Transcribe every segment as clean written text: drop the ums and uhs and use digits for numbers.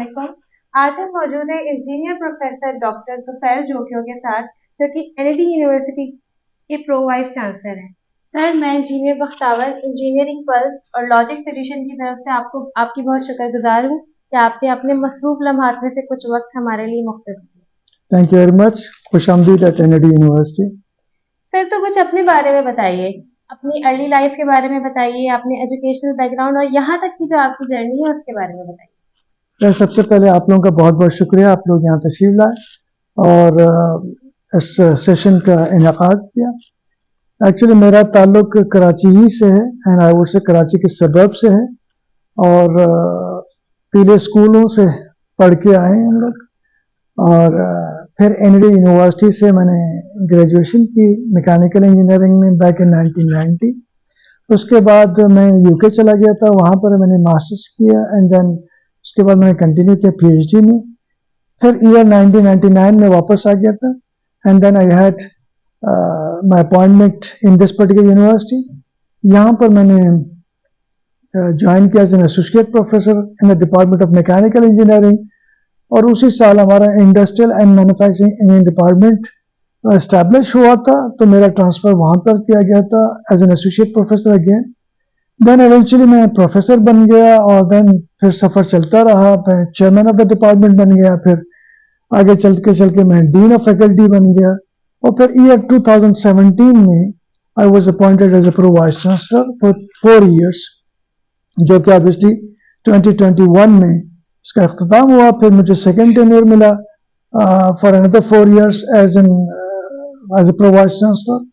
वालेकुम। आज हम मौजूद है इंजीनियर प्रोफेसर डॉक्टर तुफैल जोकियों के साथ, जो कि एनडी यूनिवर्सिटी के प्रो वाइस चांसलर हैं। सर, मैं इंजीनियर बख्तावर इंजीनियरिंग पल्स और लॉजिक सॉल्यूशन की तरफ से आपकी बहुत शुक्रगुजार हूँ कि आपने अपने मसरूफ लम्हात में से कुछ वक्त हमारे लिए मुख्तस किया। Thank you very much. खुशामदीद एट एनडी यूनिवर्सिटी। सर, तो कुछ अपने बारे में बताइए, अपनी अर्ली लाइफ के बारे में बताइए, अपने एजुकेशनल बैकग्राउंड और यहाँ तक की जो आपकी जर्नी है उसके बारे में बताइए। सबसे पहले आप लोगों का बहुत बहुत शुक्रिया, आप लोग यहाँ तशरीफ लाए और इस सेशन का इनेकाद किया। एक्चुअली मेरा ताल्लुक कराची ही से है एंड आई वुड से कराची के सबब से है और पीले स्कूलों से पढ़ के आए हैं हम लोग और फिर एनडी यूनिवर्सिटी से मैंने ग्रेजुएशन की मैकेनिकल इंजीनियरिंग में बैक इन 1990। उसके बाद मैं यूके चला गया था, वहाँ पर मैंने मास्टर्स किया एंड देन उसके बाद मैंने कंटिन्यू किया पीएचडी में। फिर ईयर 1999 में वापस आ गया था and then I had my appointment in this particular university. यहाँ पर मैंने ज्वाइन किया as an associate professor in the department of mechanical engineering और उसी साल हमारा industrial and manufacturing engineering department establish हुआ था, तो मेरा ट्रांसफर वहाँ पर किया गया था as an associate professor again. Then eventually मैं प्रोफेसर बन गया और देन फिर सफ़र चलता रहा, मैं चेयरमैन ऑफ द डिपार्टमेंट बन गया, फिर आगे चल के मैं डीन ऑफ फैकल्टी बन गया और फिर ईयर 2017 में I was appointed as a pro vice chancellor for 4 years, जो कि ऑब्वियसली 2021 में इसका अख्ताम हुआ। फिर मुझे सेकेंड टेन्योर मिला for another 4 years as a pro vice chancellor.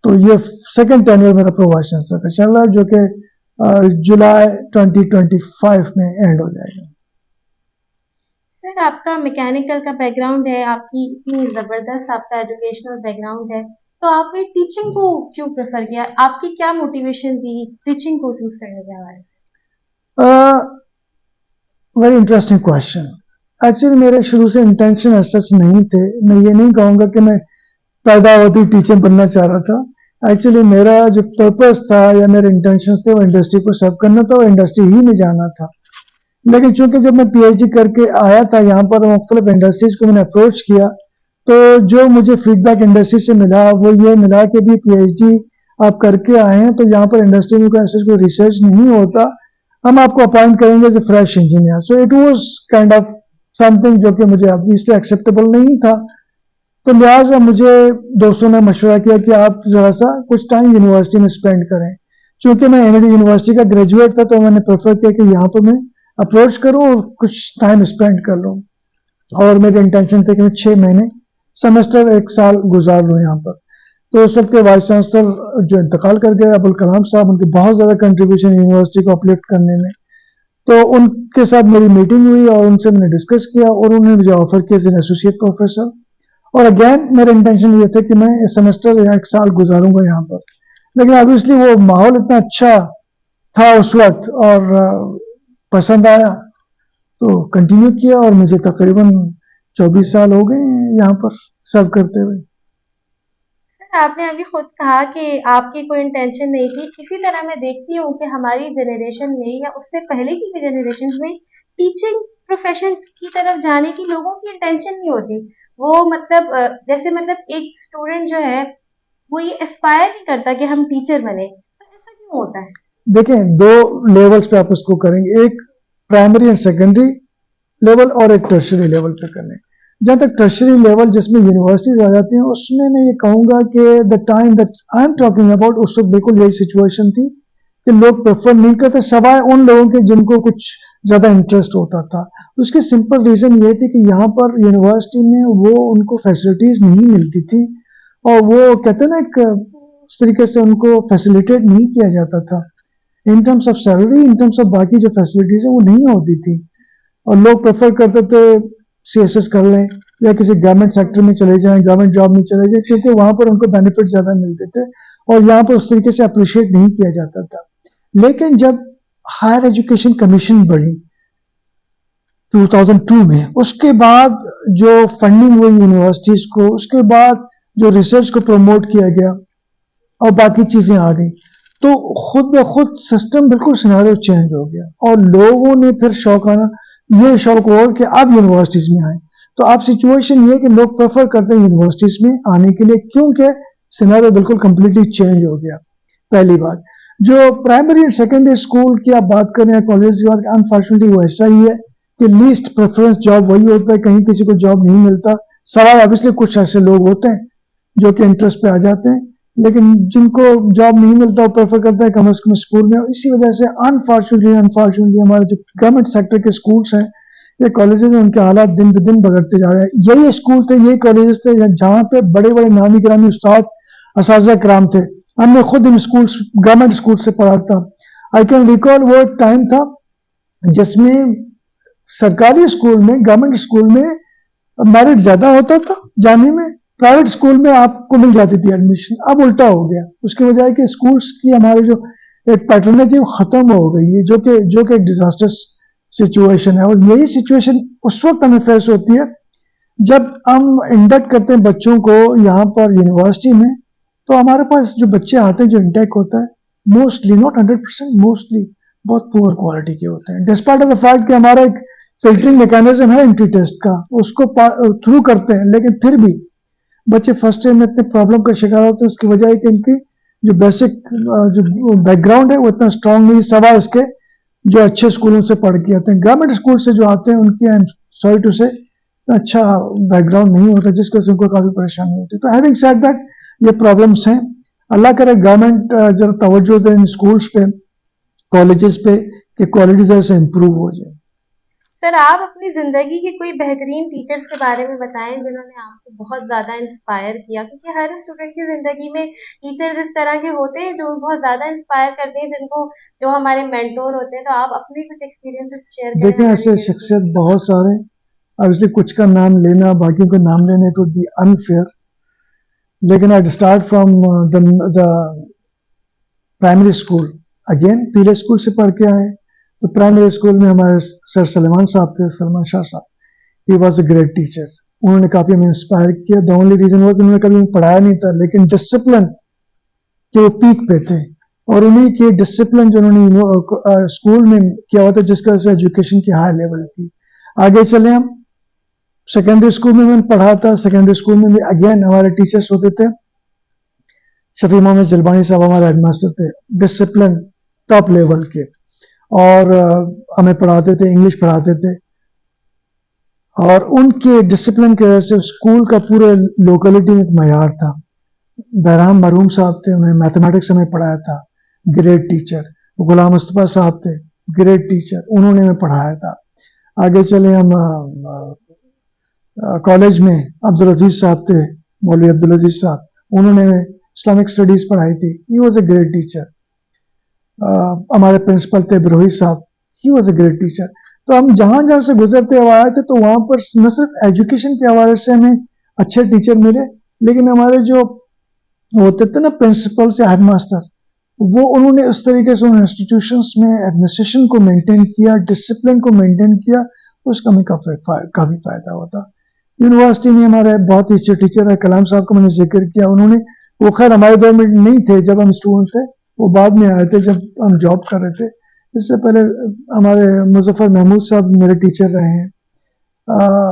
तो ये सेकेंड टेन्योर मेरा प्रो वाइस चांसलर का चल रहा है, जो कि जुलाई 2025 में एंड हो जाएगा। सर, आपका मैकेनिकल का बैकग्राउंड है, आपकी इतनी जबरदस्त आपका एजुकेशनल बैकग्राउंड है, तो आपने टीचिंग को क्यों प्रेफर किया? आपकी क्या मोटिवेशन थी टीचिंग को चूज करने के हवाले से? Very interesting question. एक्चुअली मेरे शुरू से इंटेंशन ऐसा नहीं थे, मैं ये नहीं कहूँगा कि मैं पैदा होती टीचर बनना चाह रहा था। एक्चुअली मेरा जो पर्पस था या मेरे इंटेंशंस थे वो इंडस्ट्री को सर्व करना था और इंडस्ट्री ही में जाना था। लेकिन चूंकि जब मैं पीएचडी करके आया था यहाँ पर मुख्तलिफ इंडस्ट्रीज को मैंने अप्रोच किया, तो जो मुझे फीडबैक इंडस्ट्री से मिला वो ये मिला कि भी पीएचडी आप करके आए हैं तो यहाँ पर इंडस्ट्री में कोई ऐसा कोई रिसर्च नहीं होता, हम आपको अपॉइंट करेंगे as a fresh engineer. So it was kind of something जो कि मुझे ऑब्वियसली एक्सेप्टेबल नहीं था। तो लिहाजा मुझे दोस्तों ने मशवरा किया कि आप ज़रा सा कुछ टाइम यूनिवर्सिटी में स्पेंड करें। चूंकि मैं एनडी यूनिवर्सिटी का ग्रेजुएट था तो मैंने प्रेफर किया कि यहाँ पर मैं अप्रोच करूँ और कुछ टाइम स्पेंड कर लूँ और मेरी इंटेंशन थी कि मैं 6 महीने सेमेस्टर 1 साल गुजार लूँ यहाँ पर। तो उस वक्त के वाइस चांसलर जो इंतकाल कर गए अबुल कलाम साहब, उनकी बहुत ज़्यादा कंट्रीब्यूशन यूनिवर्सिटी को अपलिफ्ट करने में, तो उनके साथ मेरी मीटिंग हुई और उनसे मैंने डिस्कस किया और उन्होंने मुझे ऑफर किया एज एन एसोसिएट प्रोफेसर। और अगेन मेरा इंटेंशन ये था कि मैं इस सेमेस्टर या 1 साल गुजारूंगा यहाँ पर, लेकिन ऑब्वियसली वो माहौल इतना अच्छा था उस वक्त और पसंद आया तो कंटिन्यू किया और मुझे तकरीबन 24 साल हो गए यहाँ पर सर्व करते हुए। सर, आपने अभी खुद कहा कि आपकी कोई इंटेंशन नहीं थी। इसी तरह मैं देखती हूँ कि हमारी जनरेशन में या उससे पहले की भी जनरेशन में टीचिंग प्रोफेशन की तरफ जाने की लोगों की इंटेंशन नहीं होती। वो मतलब जैसे मतलब एक स्टूडेंट जो है वो ये एस्पायर नहीं करता कि हम टीचर बने, तो ऐसा क्यों होता है? देखें, 2 लेवल्स पे आप उसको करेंगे, एक प्राइमरी एंड सेकेंडरी लेवल और एक टर्शरी लेवल पे करने। जहाँ तक टर्शरी लेवल जिसमें यूनिवर्सिटीज आ जाती हैं उसमें मैं ये कहूँगा कि the time that I am talking about उस वक्त बिल्कुल यही सिचुएशन थी कि लोग प्रेफर नहीं करते सवाए उन लोगों के जिनको कुछ ज़्यादा इंटरेस्ट होता था। उसकी सिंपल रीज़न ये थी कि यहाँ पर यूनिवर्सिटी में वो उनको फैसिलिटीज़ नहीं मिलती थी और वो कहते ना एक उस तरीके से उनको फैसिलिटेट नहीं किया जाता था in terms of salary, in terms of बाकी जो फैसिलिटीज़ है वो नहीं होती थी और लोग प्रेफर करते थे सीएसएस कर लें या किसी गवर्नमेंट सेक्टर में चले जाएं, गवर्नमेंट जॉब में चले जाएं, क्योंकि वहाँ पर उनको बेनिफिट ज़्यादा मिलते थे और यहाँ पर उस तरीके से अप्रिशिएट नहीं किया जाता था। लेकिन जब हायर एजुकेशन कमीशन बढ़ी 2002 में, उसके बाद जो फंडिंग हुई यूनिवर्सिटीज़ को, उसके बाद जो रिसर्च को प्रमोट किया गया और बाकी चीज़ें आ गई, तो खुद ब खुद सिस्टम बिल्कुल सिनारियो चेंज हो गया और लोगों ने फिर शौक आना ये शौक हो कि आप यूनिवर्सिटीज में आए। तो अब सिचुएशन ये कि लोग प्रेफर करते हैं यूनिवर्सिटीज में आने के लिए, क्योंकि सिनेरियो बिल्कुल कंप्लीटली चेंज हो गया। पहली बात, जो प्राइमरी एंड सेकेंडरी स्कूल की आप बात करें, कॉलेज की बात, अनफॉर्चुनेटली वो ऐसा ही है कि लीस्ट प्रेफरेंस जॉब वही होता है, कहीं किसी को जॉब नहीं मिलता। सवाल ऑब्वियसली कुछ ऐसे लोग होते हैं जो कि इंटरेस्ट पे आ जाते हैं, लेकिन जिनको जॉब नहीं मिलता वो प्रेफर करता है कम से कम स्कूल में। इसी वजह से अनफॉर्चुनेटली हमारे जो गवर्नमेंट सेक्टर के स्कूल्स हैं, ये कॉलेजेस हैं, उनके हालात दिन ब दिन बिगड़ते जा रहे हैं। यही स्कूल थे, यही कॉलेजेस थे जहाँ पे बड़े बड़े नामी गिरामी उस्ताद असातिज़ा कराम थे। हमने खुद इन स्कूल, गवर्नमेंट स्कूल से पढ़ा था। आई कैन रिकॉल वो टाइम था जिसमें सरकारी स्कूल में, गवर्नमेंट स्कूल में मेरिट ज्यादा होता था जाने में, प्राइवेट स्कूल में आपको मिल जाती थी एडमिशन। अब उल्टा हो गया, उसकी वजह है कि स्कूल्स की हमारे जो एक पैटर्नेज है वो खत्म हो गई है, जो कि एक डिजास्टर्स सिचुएशन है। और यही सिचुएशन उस वक्त हमें फेस होती है जब हम इंडक्ट करते हैं बच्चों को यहाँ पर यूनिवर्सिटी में। तो हमारे पास जो बच्चे आते हैं, जो इंटेक होता है, मोस्टली, नॉट 100%, मोस्टली बहुत पुअर क्वालिटी के होते हैं। डिस्पाइट ऑफ द फैक्ट कि हमारा एक फिल्टरिंग मैकेनिज्म है एंट्री टेस्ट का, उसको थ्रू करते हैं, लेकिन फिर भी बच्चे फर्स्ट ईयर में इतने प्रॉब्लम का शिकार होते हैं। उसकी वजह है कि इनकी जो बेसिक जो बैकग्राउंड है वो इतना स्ट्रांग नहीं, सवा इसके जो अच्छे स्कूलों से पढ़ के आते हैं। गवर्नमेंट स्कूल से जो आते हैं उनकी, आई एम सॉरी टू से, अच्छा बैकग्राउंड नहीं होता, जिसकी वजह से उनको काफी परेशानी होती है। तो हैविंग सेड दैट, ये प्रॉब्लम्स हैं। अल्लाह करे गवर्नमेंट जरा तवज्जो दे इन स्कूल्स पे, कॉलेजेस पे, कि क्वालिटी जरा से इम्प्रूव हो जाए। सर, आप अपनी ज़िंदगी के कोई बेहतरीन टीचर्स के बारे में बताएं जिन्होंने आपको बहुत ज़्यादा इंस्पायर किया, क्योंकि हर स्टूडेंट की ज़िंदगी में टीचर इस तरह के होते हैं जो बहुत ज़्यादा इंस्पायर करते हैं, जिनको, जो हमारे मेंटोर होते हैं। तो आप अपने कुछ एक्सपीरियंसेस शेयर करें देखें, हमारे ऐसे व्यूअर्स के शख्सियत बहुत सारे, अब इसलिए कुछ का नाम लेना, बाकियों का नाम लेने को बी अनफेयर। लेकिन I start from the primary school. Again पीले स्कूल से पढ़ के आए, तो प्राइमरी स्कूल में हमारे सर सलमान साहब थे, सलमान शाह साहब। He was a great teacher. उन्होंने काफी हमें इंस्पायर किया। द ओनली रीजन वॉज उन्होंने कभी पढ़ाया नहीं था, लेकिन डिसिप्लिन के वो पीक पे थे। और उन्हीं के डिसिप्लिन जो उन्होंने स्कूल में किया हुआ था, जिसका वजह से एजुकेशन की हाई लेवल थी। आगे चले हम, सेकेंडरी स्कूल में मैंने पढ़ा था। सेकेंडरी स्कूल में भी अगेन हमारे टीचर्स होते थे, शफी मोहम्मद जलबानी साहब हमारे हेडमास्टर थे, डिसिप्लिन टॉप लेवल के। और हमें पढ़ाते थे, इंग्लिश पढ़ाते थे। और उनके डिसिप्लिन की वजह से स्कूल का पूरे लोकेलिटी में एक मयार था। बहराम मरहूम साहब थे, उन्होंने मैथमेटिक्स हमें पढ़ाया था, ग्रेट टीचर। गुलाम मुस्तफा साहब थे, ग्रेट टीचर, उन्होंने हमें पढ़ाया था। आगे चले हम कॉलेज में, अब्दुल अजीज साहब थे, मौलवी अब्दुल अजीज साहब, उन्होंने हमें इस्लामिक स्टडीज पढ़ाई थी। He was a great teacher. हमारे प्रिंसिपल थे बरोही साहब, he was a great teacher. तो हम जहां जहां से गुजरते हुए आए थे, तो वहां पर न सिर्फ एजुकेशन के हवाले से हमें अच्छे टीचर मिले, लेकिन हमारे जो होते थे ना प्रिंसिपल से हेडमास्टर, वो उन्होंने उस तरीके से उन इंस्टीट्यूशंस में एडमिनिस्ट्रेशन को मेंटेन किया, डिसिप्लिन को मेंटेन किया, उसका हमें काफी फायदा होता। यूनिवर्सिटी में हमारे बहुत ही अच्छे टीचर है, कलाम साहब का मैंने जिक्र किया। उन्होंने, वो खैर हमारे दौर में नहीं थे जब हम स्टूडेंट थे, वो बाद में आए थे जब हम जॉब कर रहे थे। इससे पहले हमारे मुजफ्फर महमूद साहब मेरे टीचर रहे हैं।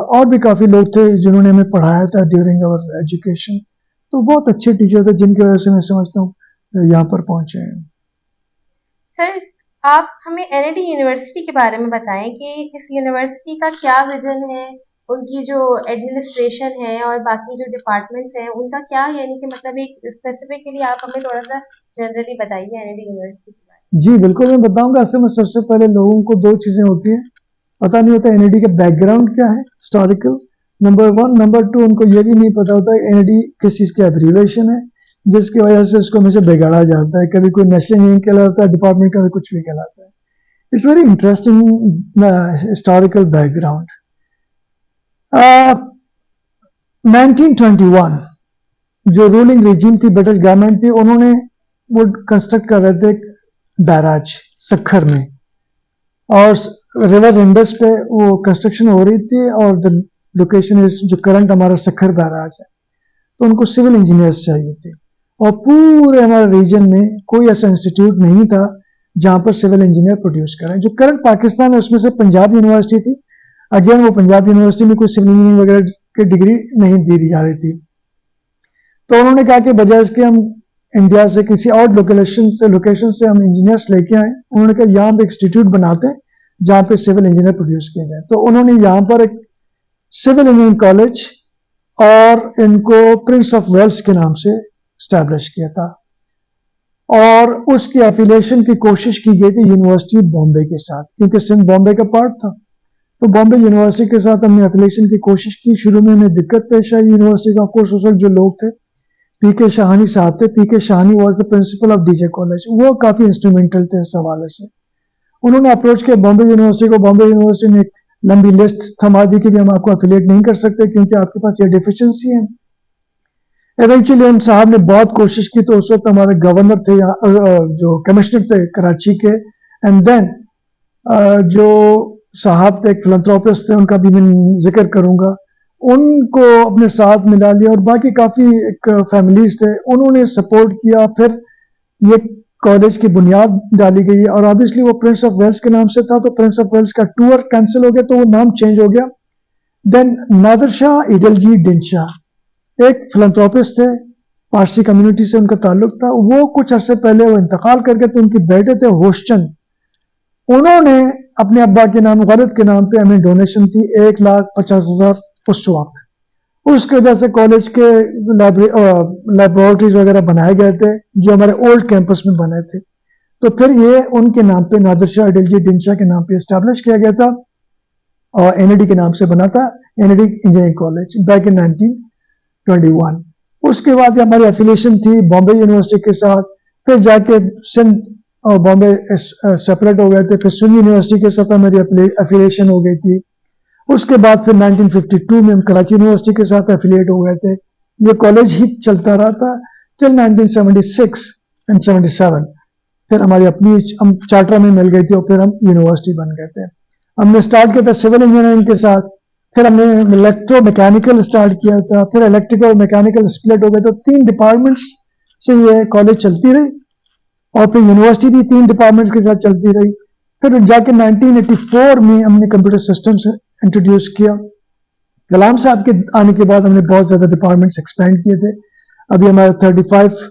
और भी काफी लोग थे जिन्होंने हमें पढ़ाया था ड्यूरिंग आवर एजुकेशन। तो बहुत अच्छे टीचर थे, जिनकी वजह से मैं समझता हूँ यहाँ पर पहुंचे हैं। सर, आप हमें एनएडी यूनिवर्सिटी के बारे में बताएं कि इस यूनिवर्सिटी का क्या विजन है, उनकी जो एडमिनिस्ट्रेशन है और बाकी जो डिपार्टमेंट्स हैं उनका क्या, यानी कि मतलब एक स्पेसिफिकली आप हमें थोड़ा सा जनरली बताइए एनएडी यूनिवर्सिटी के बारे जी बिल्कुल, मैं बताऊंगा। ऐसे में सबसे पहले लोगों को दो चीजें होती हैं, पता नहीं होता एनईडी का बैकग्राउंड क्या है, हिस्टोरिकल, नंबर 1। नंबर 2, उनको ये भी नहीं पता होता एनईडी किस चीज की एब्रीवेशन है, जिसकी वजह से उसको हमेशा बिगाड़ा जाता है। कभी कोई नेशनल इंजीनियरिंग कहलाता है डिपार्टमेंट, कभी कुछ भी कहलाता है। It's very interesting historical background. 1921 जो रूलिंग रिजीम थी, ब्रिटिश गवर्नमेंट थी, उन्होंने वो कंस्ट्रक्ट कर रहे थे बैराज सखर में, और रिवर इंडस पे वो कंस्ट्रक्शन हो रही थी। और द लोकेशन इज जो करंट हमारा सखर बैराज है। तो उनको सिविल इंजीनियर्स चाहिए थे, और पूरे हमारे रीजन में कोई ऐसा इंस्टीट्यूट नहीं था जहां पर सिविल इंजीनियर प्रोड्यूस करें। जो करंट पाकिस्तान है उसमें से पंजाब यूनिवर्सिटी थी, अगेन वो पंजाब यूनिवर्सिटी में कोई सिविल इंजीनियरिंग वगैरह की डिग्री नहीं दी जा रही थी। तो उन्होंने कहा कि बजाय इसके हम इंडिया से किसी और लोकेशन से हम इंजीनियर्स लेके आए। उन्होंने कहा यहाँ पे इंस्टीट्यूट बनाते हैं जहाँ पे सिविल इंजीनियर प्रोड्यूस किए जाए। तो उन्होंने यहाँ पर एक सिविल इंजीनियरिंग कॉलेज और इनको प्रिंस ऑफ वेल्स के नाम से स्टैब्लिश किया था, और उसकी एफिलिएशन की कोशिश की गई थी यूनिवर्सिटी बॉम्बे के साथ, क्योंकि सिंध बॉम्बे का पार्ट था। तो बॉम्बे यूनिवर्सिटी के साथ हमने एफिलिएशन की कोशिश की। शुरू में हमें दिक्कत पेश आई यूनिवर्सिटी का। ऑफकोर्स उस वक्त जो लोग थे, पी के शाहानी साहब थे। पी के Shahani was the principle of DJ college. वो काफी इंस्ट्रूमेंटल थे इस हवाले से। उन्होंने अप्रोच किया बॉम्बे यूनिवर्सिटी को। बॉम्बे यूनिवर्सिटी ने एक लंबी लिस्ट थमा दी कि भी हम आपको एफिलिएट नहीं कर सकते क्योंकि आपके पास ये डिफिशियंसी है। इवेंचुअली हम साहब ने बहुत कोशिश की। तो उस वक्त हमारे गवर्नर थे, जो कमिश्नर थे कराची के, एंड देन जो साहब थे, एक फिलंथ्रोपिस्ट थे, उनका भी मैं जिक्र करूंगा, उनको अपने साथ मिला लिया, और बाकी काफी एक फैमिलीज थे, उन्होंने सपोर्ट किया। फिर ये कॉलेज की बुनियाद डाली गई, और ऑब्वियसली वो प्रिंस ऑफ वेल्स के नाम से था, तो प्रिंस ऑफ वेल्स का टूर कैंसिल हो गया तो वो नाम चेंज हो गया। देन नादिर शाह इडलजी डिंशा, एक फिलंथ्रोपिस्ट थे, पारसी कम्युनिटी से उनका ताल्लुक था। वो कुछ अरसे पहले वो इंतकाल कर गए, तो उनके बेटे थे होशचंद, उन्होंने अपने अब्बा के नाम, वालिद के नाम पे हमें डोनेशन थी 1,50,000 उस वक्त। उसकी वजह से कॉलेज के लैबोरेटरीज वगैरह बनाए गए थे जो हमारे ओल्ड कैंपस में बने थे। तो फिर ये उनके नाम पे, नादिर शाह इडलजी डिंशा के नाम पे इस्टेब्लिश किया गया था, और एनईडी के नाम से बना था, NED engineering college, back in 1921। उसके बाद हमारी एफिलिएशन थी बॉम्बे यूनिवर्सिटी के साथ। फिर जाके सिंध और बॉम्बे सेपरेट हो गए थे। फिर सिंध यूनिवर्सिटी के साथ हमारी एफिलिएशन हो गई थी। उसके बाद फिर 1952 में हम कराची यूनिवर्सिटी के साथ एफिलिएट हो गए थे। ये कॉलेज ही चलता रहा था टिल 1976 एंड 77। फिर हमारी अपनी हम चार्टर में मिल गई थी, और फिर हम यूनिवर्सिटी बन गए थे। हमने स्टार्ट किया था सिविल इंजीनियरिंग के साथ, फिर हमने इलेक्ट्रो मैकेनिकल स्टार्ट किया था, फिर इलेक्ट्रिकल मैकेनिकल स्प्लिट हो गए। तो 3 डिपार्टमेंट्स से ये कॉलेज चलती रही, और फिर यूनिवर्सिटी भी 3 डिपार्टमेंट्स के साथ चलती रही। फिर जाके 1984 में हमने कंप्यूटर सिस्टम्स इंट्रोड्यूस किया। कलाम साहब के आने के बाद हमने बहुत ज्यादा डिपार्टमेंट्स एक्सपेंड किए थे। अभी हमारे 35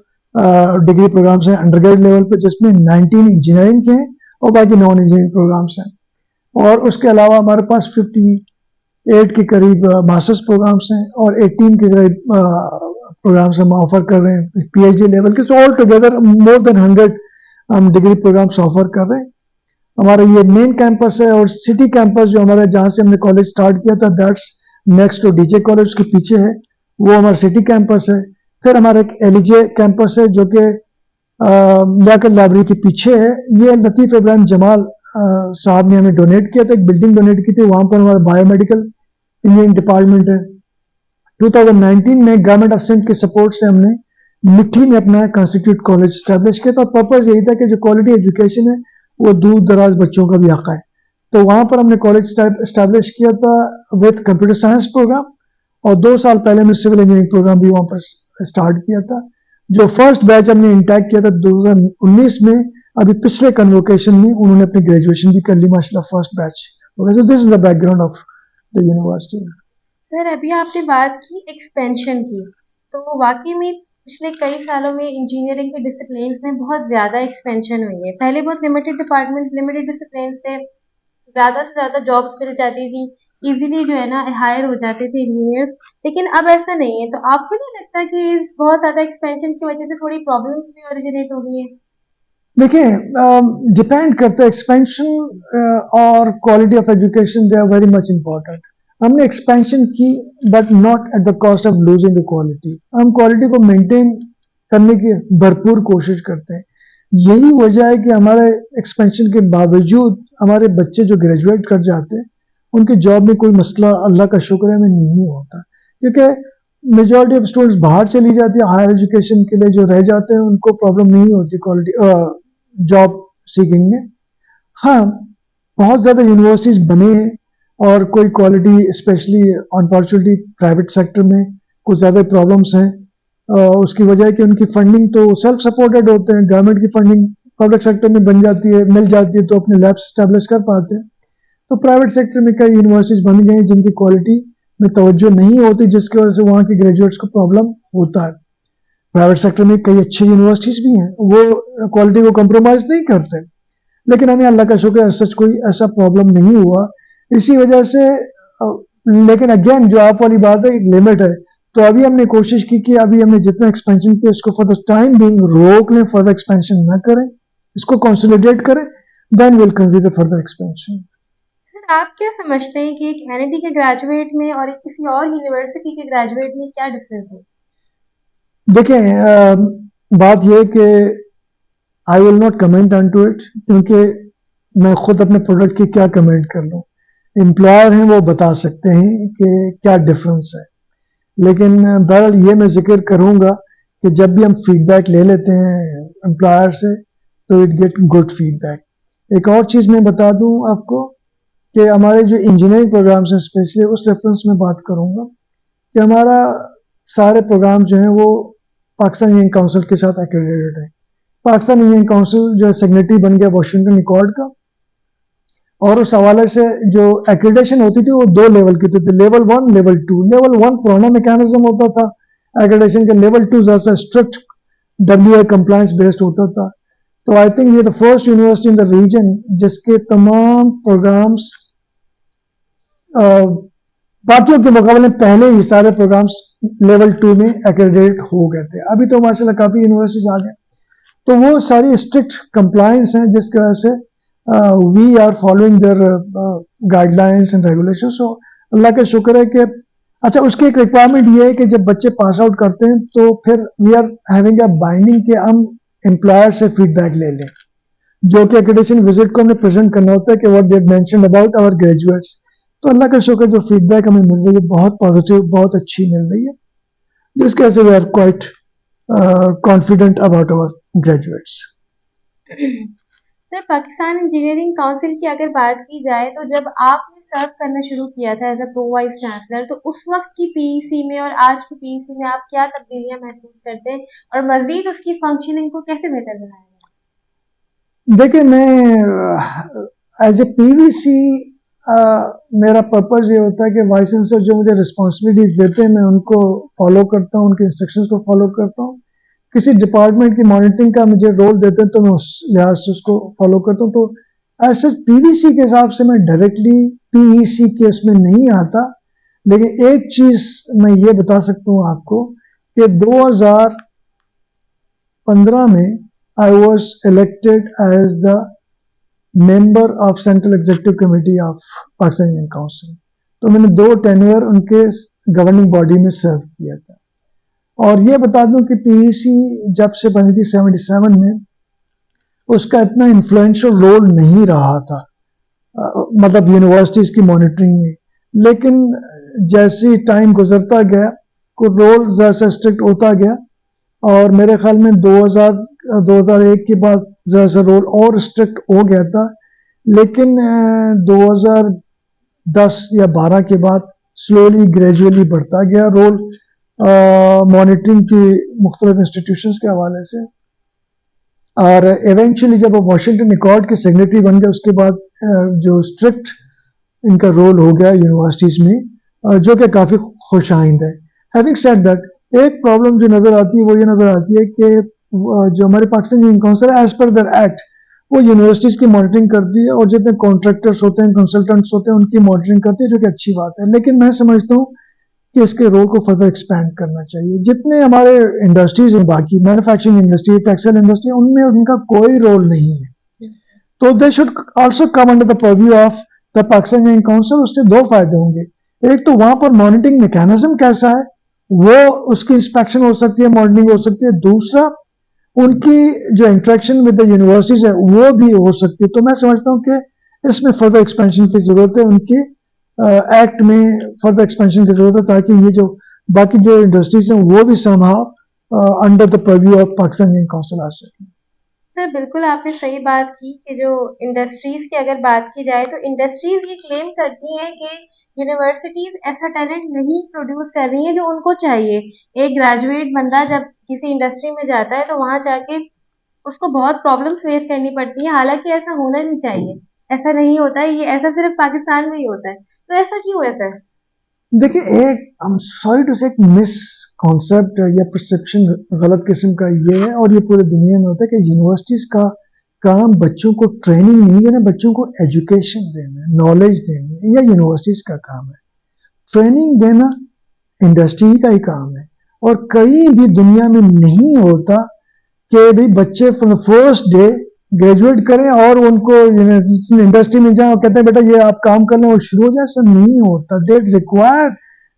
डिग्री प्रोग्राम्स हैं अंडरग्रेड लेवल पे, जिसमें 19 इंजीनियरिंग के हैं और बाकी नॉन इंजीनियरिंग प्रोग्राम्स हैं। और उसके अलावा हमारे पास 58 के करीब मास्टर्स प्रोग्राम्स हैं, और 18 के करीब प्रोग्राम्स हम ऑफर कर रहे हैं पीएचडी लेवल के। So all together more than 100 हम डिग्री प्रोग्राम्स ऑफर कर रहे हैं। हमारा ये मेन कैंपस है, और सिटी कैंपस जो हमारा, जहां से हमने कॉलेज स्टार्ट किया था, that's next two DJ college, उसके पीछे है, वो हमारा सिटी कैंपस है। फिर हमारा एक एलईजे कैंपस है जो कि लियाकत लाइब्रेरी के पीछे है। ये लतीफ इब्राहिम जमाल साहब ने हमें डोनेट किया था, एक बिल्डिंग डोनेट की थी, वहां पर हमारा बायोमेडिकल इंजीनियरिंग डिपार्टमेंट है। 2019 में गवर्नमेंट ऑफ सिंध के सपोर्ट से हमने मिट्टी में अपना कॉन्स्टिट्यूट कॉलेज स्टैब्लिश किया था। पर्पज यही था कि जो क्वालिटी एजुकेशन है वो दूर दराज बच्चों का भी हक है। तो वहां पर हमने कॉलेज स्टैब्लिश किया था विद कंप्यूटर साइंस प्रोग्राम, और 2 साल पहले हमने सिविल इंजीनियरिंग प्रोग्राम भी वहां पर स्टार्ट किया था। जो फर्स्ट बैच हमने इंटैक किया था 2019 में, अभी पिछले कन्वोकेशन में उन्होंने अपनी ग्रेजुएशन भी कर ली माशाल्लाह, first batch. So this is the background of the university. Sir, अभी आपने बात की एक्सपेंशन की, तो वाकई में पिछले कई सालों में इंजीनियरिंग के डिसिप्लिन्स में बहुत ज़्यादा एक्सपेंशन हुई है। पहले बहुत लिमिटेड डिपार्टमेंट, लिमिटेड डिसिप्लिन्स थे, ज़्यादा से ज़्यादा जॉब्स मिल जाती थी, इजीली जो है ना हायर हो जाते थे इंजीनियर्स, लेकिन अब ऐसा नहीं है। तो आपको नहीं लगता कि इस बहुत ज़्यादा एक्सपेंशन की वजह से थोड़ी प्रॉब्लम्स भी ओरिजिनेट हो गई है? देखिए, डिपेंड करता है एक्सपेंशन और quality of education, they are very much important. हमने एक्सपेंशन की but not at the cost of losing the quality. हम क्वालिटी को मेंटेन करने की भरपूर कोशिश करते हैं। यही वजह है कि हमारे एक्सपेंशन के बावजूद हमारे बच्चे जो ग्रेजुएट कर जाते हैं उनकी जॉब में कोई मसला, अल्लाह का शुक्र है, में नहीं होता, क्योंकि मेजॉरिटी ऑफ स्टूडेंट्स बाहर चली जाती है हायर एजुकेशन के लिए। जो रह जाते हैं उनको प्रॉब्लम नहीं होती क्वालिटी जॉब सीकिंग में। हाँ, बहुत ज्यादा यूनिवर्सिटीज बने हैं, और कोई quality specially unfortunately private sector में कुछ ज़्यादा प्रॉब्लम्स हैं। उसकी वजह है कि उनकी फंडिंग तो सेल्फ सपोर्टेड होते हैं, गवर्नमेंट की फंडिंग पब्लिक सेक्टर में बन जाती है, मिल जाती है, तो अपने लैब्स स्टैब्लिश कर पाते हैं। तो प्राइवेट सेक्टर में कई यूनिवर्सिटीज बन गई जिनकी क्वालिटी में तवज्जो नहीं होती, जिसकी वजह से वहाँ के ग्रेजुएट्स को प्रॉब्लम होता है। प्राइवेट सेक्टर में कई अच्छी यूनिवर्सिटीज भी हैं, वो क्वालिटी को कॉम्प्रोमाइज नहीं करते, लेकिन हमें अल्लाह का शुक्र है सच कोई ऐसा प्रॉब्लम नहीं हुआ। इसी वजह से लेकिन अगेन जो आप वाली बात है, एक लिमिट है। तो अभी हमने कोशिश की कि अभी हमने जितना एक्सपेंशन किया उसको फॉर द टाइम बीइंग रोक लें, फर्दर एक्सपेंशन ना करें, इसको कंसोलिडेट करें, then will consider further expansion. Sir आप क्या समझते हैं कि एक एनआईटी के ग्रेजुएट में और एक किसी और यूनिवर्सिटी के ग्रेजुएट में क्या डिफरेंस है? देखें, बात यह कि I will not comment on to it, क्योंकि मैं खुद अपने प्रोडक्ट की क्या कमेंट कर लूँ। एम्प्लॉयर हैं, वो बता सकते हैं कि क्या डिफरेंस है, लेकिन बहरहाल ये मैं जिक्र करूँगा कि जब भी हम फीडबैक ले लेते हैं एम्प्लॉयर से तो इट गेट गुड फीडबैक। एक और चीज़ मैं बता दूं आपको कि हमारे जो इंजीनियरिंग प्रोग्राम्स हैं, स्पेशली उस रेफरेंस में बात करूँगा कि हमारा सारे प्रोग्राम जो हैं वो पाकिस्तान इंजीनियरिंग काउंसिल के साथ एक्रेडिटेड है। पाकिस्तान इंजीनियरिंग काउंसिल जो सेक्रेटरी बन गया वाशिंगटन अकॉर्ड का, और उस हवाले से जो एक्रेडिटेशन होती थी वो दो लेवल की होती थी, लेवल 1, लेवल 2। लेवल 1 पुराना मैकेनिज्म होता था एक्रेडिटेशन का, लेवल 2 ज़्यादा स्ट्रिक्ट WI कंप्लायंस बेस्ड होता था। तो आई थिंक ये the first university in the region जिसके तमाम प्रोग्राम्स बाकियों के मुकाबले पहले ही सारे प्रोग्राम्स लेवल 2 में एक्रेडिटेड हो गए थे। अभी तो माशाल्लाह काफ़ी यूनिवर्सिटीज आ गए, तो वो सारी स्ट्रिक्ट कंप्लायंस हैं जिसकी वजह से we are following their guidelines and regulation. So अल्लाह का शुक्र है कि अच्छा, उसकी एक रिक्वायरमेंट ये है कि जब बच्चे पास आउट करते हैं तो फिर we are having a binding कि हम एम्प्लॉयर से फीडबैक ले लें, जो कि एक्रेडिटेशन विजिट को हमें प्रेजेंट करना होता है कि what they mentioned about our graduates. तो अल्लाह का शुक्र जो फीडबैक हमें मिल रही है बहुत पॉजिटिव, बहुत अच्छी मिल रही है, जिसकी वजह से we are quite confident about our graduates. Sir Pakistan engineering council की अगर बात की जाए तो जब आपने सर्व करना शुरू किया था as a pro vice chancellor, तो उस वक्त की पीईसी में और आज की पीईसी में आप क्या तब्दीलियां महसूस करते हैं और मजीद उसकी फंक्शनिंग को कैसे बेहतर बनाया? देखिए, मैं एज ए पीवीसी मेरा पर्पज ये होता है कि वाइस चांसलर जो मुझे रिस्पॉन्सिबिलिटीज देते हैं मैं उनको फॉलो करता हूँ, उनके इंस्ट्रक्शंस को फॉलो करता हूँ। किसी डिपार्टमेंट की मॉनिटरिंग का मुझे रोल देते हैं तो मैं उस लिहाज से उसको फॉलो करता हूँ। तो ऐसे पीवीसी के हिसाब से मैं डायरेक्टली पीईसी के उसमें नहीं आता, लेकिन एक चीज मैं ये बता सकता हूँ आपको कि 2015 में I was elected as the member of central executive committee of Pakistan Indian council. तो मैंने 2 टेन्योर उनके गवर्निंग बॉडी में सर्व किया था। और ये बता दूं कि पीईसी जब से बनी थी 77 में, उसका इतना इन्फ्लुएंशियल रोल नहीं रहा था, मतलब यूनिवर्सिटीज की मॉनिटरिंग में। लेकिन जैसे टाइम गुजरता गया को रोल ज़्यादा स्ट्रिक्ट होता गया, और मेरे ख्याल में 2001 के बाद ज़रा रोल और स्ट्रिक्ट हो गया था। लेकिन 2010 या 12 के बाद स्लोली ग्रेजुअली बढ़ता गया रोल मॉनिटरिंग की मुख्तलिफ इंस्टीट्यूशंस के हवाले से। और इवेंचुअली जब वो वाशिंगटन अकॉर्ड के सेक्रेटरी बन गए उसके बाद जो स्ट्रिक्ट इनका रोल हो गया यूनिवर्सिटीज़ में, जो कि काफ़ी खुश आइंद है। हैविंग सेड दैट, एक प्रॉब्लम जो नज़र आती है वो ये नज़र आती है कि जो हमारे पाकिस्तान इंजीनियरिंग काउंसिल है एज पर दर एक्ट वो यूनिवर्सिटीज़ की मॉनिटरिंग करती है, और जितने कॉन्ट्रैक्टर्स होते हैं, कंसल्टेंट्स होते हैं, उनकी मॉनिटरिंग करती है, जो कि अच्छी बात है। लेकिन मैं समझता हूँ कि इसके रोल को फर्दर एक्सपैंड करना चाहिए। जितने हमारे इंडस्ट्रीज हैं, बाकी मैन्युफैक्चरिंग इंडस्ट्री, टेक्सटाइल इंडस्ट्री, उनमें उनका कोई रोल नहीं है, तो they should also come under the purview of the Pakistan engineering council. उससे 2 फायदे होंगे। एक तो वहां पर मॉनिटरिंग मैकेनिज्म कैसा है, वो उसकी इंस्पेक्शन हो सकती है, मॉनिटरिंग हो सकती है। दूसरा, उनकी जो इंटरेक्शन विद द यूनिवर्सिटीज है वो भी हो सकती है। तो मैं समझता हूँ कि इसमें फर्दर एक्सपेंशन की जरूरत है, उनकी एक्ट में फर्दर एक्सपेंशन की जरूरत है, ताकि ये जो बाकी जो इंडस्ट्रीज हैं वो भी somehow under the purview of Pakistan engineering council आ सकें। सर बिल्कुल आपने सही बात की कि जो इंडस्ट्रीज की अगर बात की जाए तो इंडस्ट्रीज ये क्लेम करती हैं कि यूनिवर्सिटीज ऐसा टैलेंट नहीं प्रोड्यूस कर रही हैं जो उनको चाहिए। एक ग्रेजुएट बंदा जब किसी इंडस्ट्री में जाता है तो वहां जाके उसको बहुत प्रॉब्लम्स फेस करनी पड़ती हैं, हालांकि ऐसा होना नहीं चाहिए। ऐसा नहीं होता है, ये ऐसा सिर्फ पाकिस्तान में ही होता है, तो ऐसा क्यों है सर? देखिए, एक आई एम सॉरी टू से एक मिस कॉन्सेप्ट या परसेप्शन गलत किस्म का ये है, और ये पूरे दुनिया में होता है कि यूनिवर्सिटीज का काम बच्चों को ट्रेनिंग नहीं देना, बच्चों को एजुकेशन देना है, नॉलेज देनी है, यह यूनिवर्सिटीज का काम है। ट्रेनिंग देना इंडस्ट्री का ही काम है, और कहीं भी दुनिया में नहीं होता कि भाई बच्चे from the first day graduate करें और उनको इंडस्ट्री में जाए और कहते हैं बेटा ये आप काम कर लें और शुरू हो जाए। सब नहीं होता। They require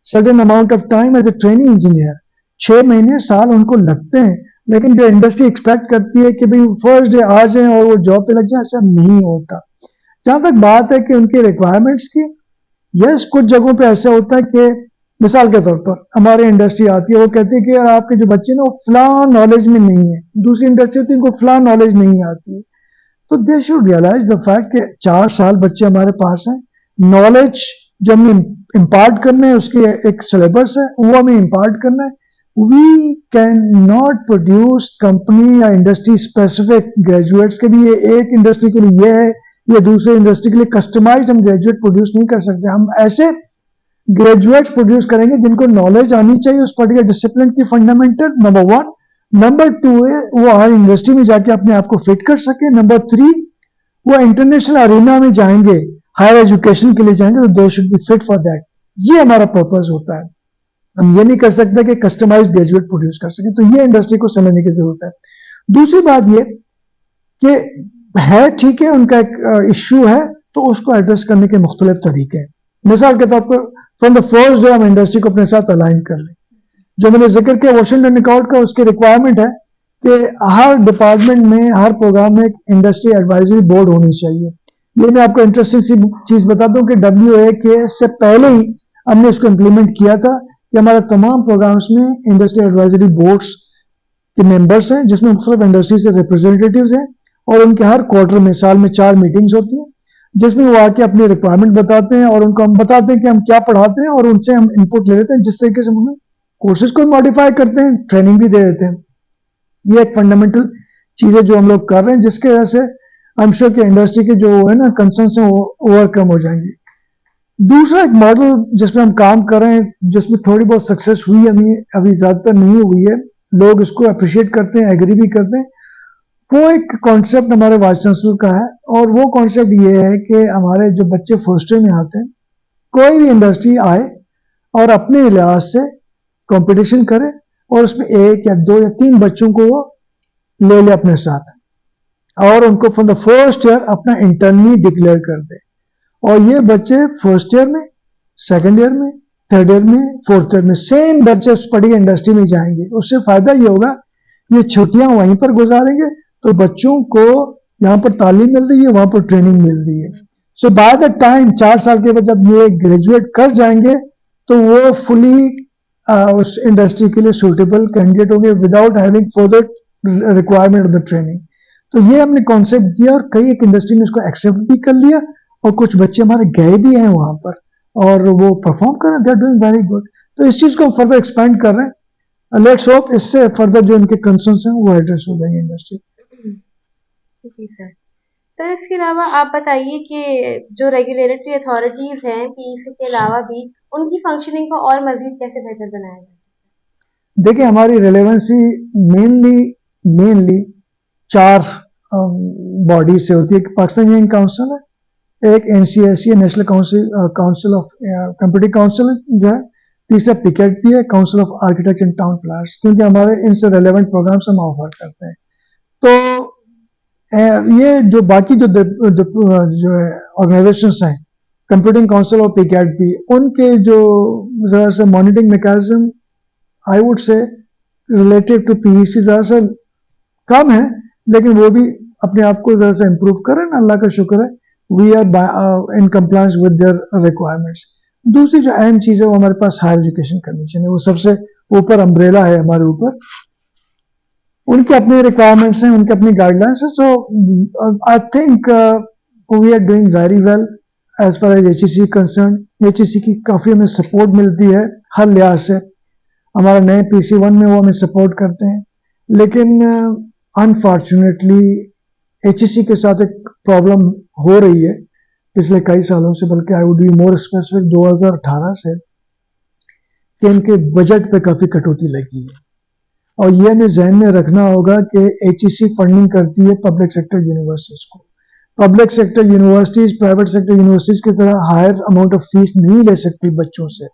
certain amount of time as a training engineer. 6 महीने साल उनको लगते हैं, लेकिन जो इंडस्ट्री एक्सपेक्ट करती है कि भाई फर्स्ट डे आ जाए और वो जॉब पे लग जाए, ऐसा नहीं होता। जहां तक बात है कि उनकी रिक्वायरमेंट्स की, यस कुछ जगहों पे ऐसा होता है कि मिसाल के तौर पर हमारी इंडस्ट्री आती है, वो कहती है कि यार आपके जो बच्चे ना वो फला नॉलेज में नहीं है, दूसरी इंडस्ट्री होती है उनको फला नॉलेज नहीं आती है। तो they should realise the fact कि 4 साल बच्चे हमारे पास हैं, नॉलेज जो हमें इम्पार्ट करना है उसके एक सिलेबस है, वो हमें इम्पार्ट करना है। We can not produce company या इंडस्ट्री स्पेसिफिक ग्रेजुएट्स के लिए, एक इंडस्ट्री के लिए ये है, ये दूसरे इंडस्ट्री के लिए कस्टमाइज हम ग्रेजुएट प्रोड्यूस नहीं कर सकते। हम ऐसे ग्रेजुएट्स प्रोड्यूस करेंगे जिनको नॉलेज आनी चाहिए उस पर्टिकुलर डिसिप्लिन की, फंडामेंटल, नंबर 1। नंबर 2 है वो हर इंडस्ट्री में जाके अपने आप को फिट कर सके। नंबर 3 वो इंटरनेशनल अरीना में जाएंगे, हायर एजुकेशन के लिए जाएंगे, तो they should be fit for that. ये हमारा पर्पस होता है। हम ये नहीं कर सकते कि कस्टमाइज ग्रेजुएट प्रोड्यूस कर सके, तो ये इंडस्ट्री को समझने की जरूरत है। दूसरी बात ये कि है ठीक है उनका एक इश्यू है, तो उसको एड्रेस करने के मुख्तलिफ तरीके हैं। मिसाल के तौर पर फ्रॉम द फर्स्ट डे हम इंडस्ट्री को अपने साथ अलाइन कर लें। जो मैंने जिक्र किया वाशिंगटन अकॉर्ड का, उसकी रिक्वायरमेंट है कि हर डिपार्टमेंट में, हर प्रोग्राम में एक इंडस्ट्री एडवाइजरी बोर्ड होनी चाहिए। ये मैं आपको इंटरेस्टिंग सी चीज बता दूं कि WAK से पहले ही हमने इसको इम्प्लीमेंट किया था कि हमारे तमाम प्रोग्राम्स में इंडस्ट्री एडवाइजरी बोर्ड्स के मेंबर्स हैं, जिसमें मुख्तलिफ इंडस्ट्री से रिप्रेजेंटेटिव्स हैं, और उनके हर क्वार्टर में, साल में 4 मीटिंग्स होती हैं, जिसमें वो आके अपनी रिक्वायरमेंट बताते हैं और उनको हम बताते हैं कि हम क्या पढ़ाते हैं, और उनसे हम इनपुट ले लेते हैं। जिस तरीके से हम कोर्सेज को मॉडिफाई करते हैं, ट्रेनिंग भी दे देते हैं। ये एक फंडामेंटल चीज है जो हम लोग कर रहे हैं, जिसके वजह से आई एम श्योर कि इंडस्ट्री के जो है ना कंसर्न है वो ओवरकम हो जाएंगे। दूसरा एक मॉडल जिसमें हम काम कर रहे हैं, जिसमें थोड़ी बहुत सक्सेस हुई है, अभी ज्यादातर नहीं हुई है, लोग इसको अप्रिशिएट करते हैं, एग्री भी करते हैं। वो एक कॉन्सेप्ट हमारे वाइस चांसलर का है, और वो कॉन्सेप्ट ये है कि हमारे जो बच्चे फर्स्ट ईयर में आते हैं, कोई भी इंडस्ट्री आए और अपने लिहाज से कंपटीशन करे, और उसमें 1 या 2 या 3 बच्चों को वो ले ले अपने साथ, और उनको फ्रॉम द फर्स्ट ईयर अपना इंटर्नी डिक्लेयर कर दे। और ये बच्चे फर्स्ट ईयर में, सेकंड ईयर में, थर्ड ईयर में, फोर्थ ईयर में सेम बच्चे उस पर्टिकुलर इंडस्ट्री में जाएंगे। उससे फायदा ये होगा, ये छुट्टियां वहीं पर गुजारेंगे, तो बच्चों को यहां पर तालीम मिल रही है, वहां पर ट्रेनिंग मिल रही है। सो बाय द टाइम 4 साल के बाद जब ये ग्रेजुएट कर जाएंगे, तो वो फुली उस इंडस्ट्री के लिए सूटेबल कैंडिडेट होंगे without having further requirement of the training. तो ये हमने कॉन्सेप्ट दिया, और कई एक इंडस्ट्री ने इसको एक्सेप्ट भी कर लिया, और कुछ बच्चे हमारे गए भी हैं वहां पर, और वो परफॉर्म कर रहे हैं, they are doing very good. तो इस चीज को हम फर्दर एक्सपेंड कर रहे हैं। लेट्स होप इससे फर्दर जो इनके कंसर्न्स हैं वो एड्रेस हो जाएंगे इंडस्ट्री। जी सर। सर इसके अलावा आप बताइए कि जो रेगुलेटरी अथॉरिटीज हैं PEC के अलावा भी, उनकी फंक्शनिंग को और मजीद कैसे बेहतर बनाया जा सकता देखिए, हमारी रिलेवेंसी मेनली 4 बॉडी से होती है। पाकिस्तान इंजीनियरिंग काउंसिल है, एक NCSE national council of computing council जो है, तीसरा PCAT है, council of architect and town planners, क्योंकि हमारे इनसे रेलेवेंट प्रोग्राम्स हम ऑफर करते हैं। तो ये जो बाकी जो है ऑर्गेनाइजेशंस हैं, कंप्यूटिंग काउंसिल और PCAT, उनके जो जरा से monitoring mechanism I would say relative to PEC जरा से कम है, लेकिन वो भी अपने आप को जरा से इम्प्रूव करें ना, अल्लाह का शुक्र है, we are in compliance with their requirements. दूसरी जो अहम चीज है वो हमारे पास हायर एजुकेशन कमीशन है, वो सबसे ऊपर अम्ब्रेला है हमारे ऊपर, उनके अपने रिक्वायरमेंट्स हैं, उनके अपनी गाइडलाइंस है। So I think we are doing very well as far as HEC concern. HEC की काफी हमें सपोर्ट मिलती है हर लिहाज से। हमारा नए PC1 में वो हमें सपोर्ट करते हैं, लेकिन अनफॉर्चुनेटली HEC के साथ एक प्रॉब्लम हो रही है पिछले कई सालों से, बल्कि I would be more specific 2018 से, कि इनके बजट पे काफी कटौती लगी है। और ये हमें जहन में रखना होगा कि HEC फंडिंग करती है पब्लिक सेक्टर यूनिवर्सिटीज को। Public sector universities private sector universities की तरह हायर अमाउंट ऑफ फीस नहीं ले सकती बच्चों से।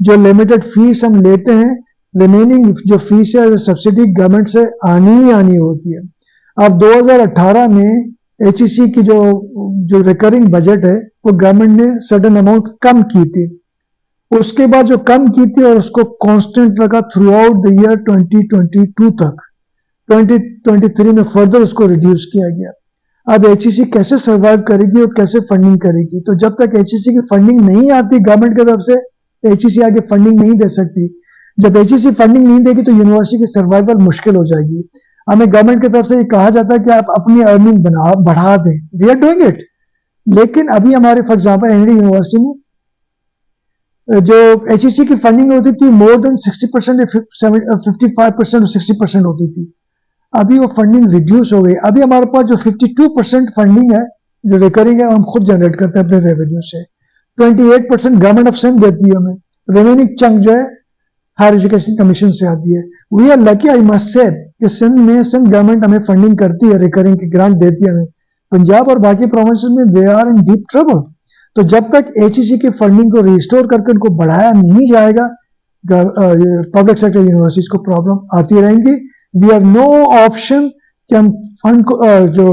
जो लिमिटेड फीस हम लेते हैं, रिमेनिंग जो फीस है सब्सिडी गवर्नमेंट से आनी ही आनी होती है। अब 2018 में HEC की जो रिकरिंग बजट है वो गवर्नमेंट ने सडन अमाउंट कम की थी। उसके बाद जो कम की थी और उसको कांस्टेंट रखा थ्रू आउट द ईयर 2022 तक। 2023 में फर्दर उसको रिड्यूस किया गया। अब HEC कैसे सर्वाइव करेगी और कैसे फंडिंग करेगी? तो जब तक HEC की फंडिंग नहीं आती गवर्नमेंट की तरफ से, HEC आगे फंडिंग नहीं दे सकती। जब HEC फंडिंग नहीं देगी तो यूनिवर्सिटी की सर्वाइवल मुश्किल हो जाएगी। हमें गवर्नमेंट की तरफ से ये कहा जाता है कि आप अपनी अर्निंग बढ़ा दें, वी आर डूइंग इट। लेकिन अभी हमारे फॉर एग्जाम्पल एनडी यूनिवर्सिटी में जो HEC की फंडिंग होती थी मोर देन 60%, 55% और 60% होती थी। अभी वो फंडिंग रिड्यूस हो गई। अभी हमारे पास जो 52% फंडिंग है जो रिकरिंग है हम खुद जनरेट करते हैं अपने रेवेन्यू से। 28% गवर्नमेंट ऑफ सेंट देती है हमें। रिमेनिंग चंक जो है हायर एजुकेशन कमीशन से आती है। We are lucky, I must say, कि सिंध गवर्नमेंट हमें फंडिंग करती है, रिकरिंग की ग्रांट देती है हमें। पंजाब और बाकी प्रोविंसेस में they are in deep trouble. तो जब तक HEC की फंडिंग को रिस्टोर करके उनको बढ़ाया नहीं जाएगा, पब्लिक सेक्टर यूनिवर्सिटीज को प्रॉब्लम आती रहेंगी। वी हैव नो ऑप्शन कि हम फंड को जो